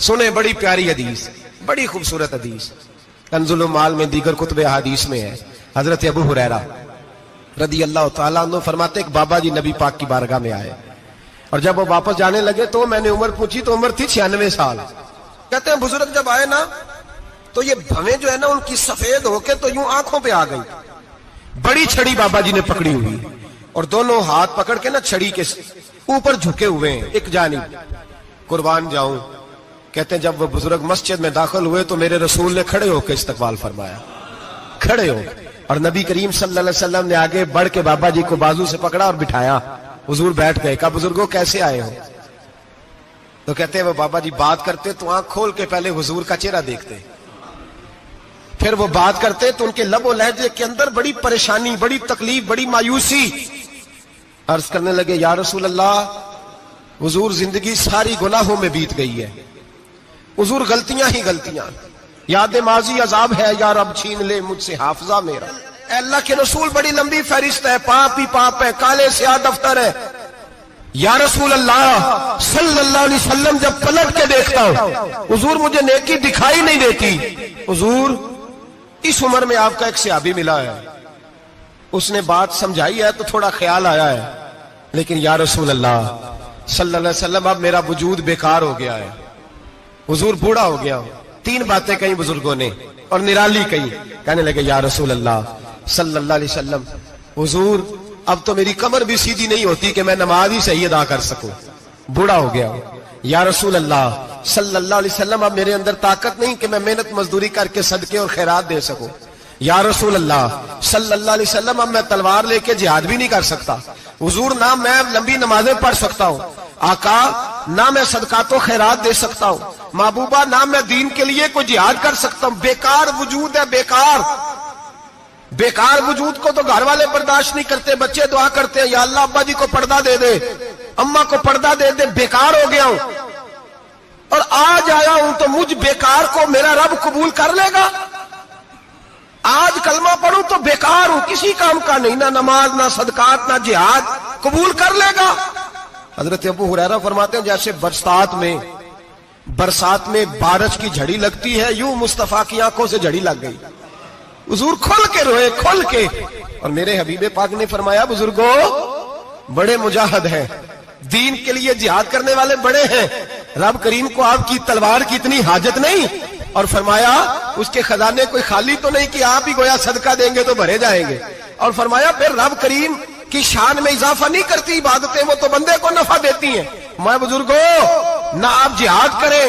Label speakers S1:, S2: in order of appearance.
S1: سنیں بڑی پیاری حدیث، بڑی خوبصورت حدیث، کنزُ المال میں دیگر کتب احادیث میں ہے۔ حضرت ابو ہریرہ رضی اللہ تعالیٰ عنہ فرماتے ایک بابا جی نبی پاک کی بارگاہ میں آئے، اور جب وہ واپس جانے لگے تو میں نے عمر پوچھی تو عمر تھی 96 سال۔ کہتے ہیں بزرگ جب آئے نا تو یہ بھویں جو ہے نا ان کی سفید ہو کے تو یوں آنکھوں پہ آ گئی، بڑی چھڑی بابا جی نے پکڑی ہوئی اور دونوں ہاتھ پکڑ کے نا چھڑی کے اوپر جھکے ہوئے ہیں ایک جانب، قربان جاؤں۔ کہتے ہیں جب وہ بزرگ مسجد میں داخل ہوئے تو میرے رسول نے کھڑے ہو کے استقبال فرمایا، کھڑے ہو، اور نبی کریم صلی اللہ علیہ وسلم نے آگے بڑھ کے بابا جی کو بازو سے پکڑا اور بٹھایا۔ حضور بیٹھ گئے، کہا بزرگوں کیسے آئے ہو؟ تو کہتے ہیں وہ بابا جی بات کرتے تو آنکھ کھول کے پہلے حضور کا چہرہ دیکھتے، پھر وہ بات کرتے تو ان کے لب و لہجے کے اندر بڑی پریشانی، بڑی تکلیف، بڑی مایوسی۔ عرض کرنے لگے یا رسول اللہ، حضور زندگی ساری گناہوں میں بیت گئی ہے، حضور غلطیاں ہی غلطیاں، یاد ماضی عذاب ہے، یا رب چھین لے مجھ سے حافظہ میرا۔ اے اللہ کے رسول بڑی لمبی فہرست ہے، پاپ ہی پاپ ہے، کالے سیاہ دفتر ہے۔ یا رسول اللہ صلی اللہ علیہ وسلم جب پلٹ کے دیکھتا ہوں حضور مجھے نیکی دکھائی نہیں دیتی۔ حضور اس عمر میں آپ کا ایک صحابی ملا ہے، اس نے بات سمجھائی ہے تو تھوڑا خیال آیا ہے، لیکن یا رسول اللہ صلی اللہ علیہ وسلم اب میرا وجود بیکار ہو گیا ہے، حضور بوڑھا ہو گیا ہوں۔ تین باتیں کہیں بزرگوں نے اور نرالی کہیں، کہنے لگے یا رسول اللہ صلی اللہ علیہ وسلم، حضور اب تو میری کمر بھی سیدھی نہیں ہوتی کہ میں نماز ہی صحیح ادا کر سکوں، بوڑھا ہو گیا ہوں۔ یا رسول اللہ صلی اللہ علیہ وسلم اب میرے اندر طاقت نہیں کہ میں محنت مزدوری کر کے صدقے اور خیرات دے سکوں۔ یا رسول اللہ صلی اللہ علیہ وسلم اب میں تلوار لے کے جہاد بھی نہیں کر سکتا، حضور نہ میں لمبی نمازیں پڑھ سکتا ہوں، آقا نہ میں صدقات و خیرات دے سکتا ہوں، محبوبہ نہ میں دین کے لیے کوئی جہاد کر سکتا ہوں، بیکار وجود ہے، بیکار۔ بیکار وجود کو تو گھر والے برداشت نہیں کرتے، بچے دعا کرتے ہیں یا اللہ ابا جی کو پردہ دے دے، اماں کو پردہ دے دے، بیکار ہو گیا ہوں، اور آج آیا ہوں تو مجھ بیکار کو میرا رب قبول کر لے گا؟ آج کلمہ پڑھوں تو بیکار ہوں، کسی کام کا نہیں، نہ نماز نہ صدقات نہ جہاد، قبول کر لے گا؟ حضرت ابو ہریرہ فرماتے ہیں جیسے برسات میں بارش کی جھڑی لگتی ہے، یوں مصطفیٰ کی آنکھوں سے جھڑی لگ گئی، حضور کھل کے روئے، کھل کے۔ اور میرے حبیب پاک نے فرمایا بزرگوں بڑے مجاہد ہیں، دین کے لیے جہاد کرنے والے بڑے ہیں، رب کریم کو آپ کی تلوار کی اتنی حاجت نہیں، اور فرمایا اس کے خزانے کوئی خالی تو نہیں کہ آپ ہی گویا صدقہ دیں گے تو بھرے جائیں گے، اور فرمایا پھر رب کریم کی شان میں اضافہ نہیں کرتی عبادتیں، وہ تو بندے کو نفع دیتی ہیں۔ میں بزرگوں نہ آپ جہاد کریں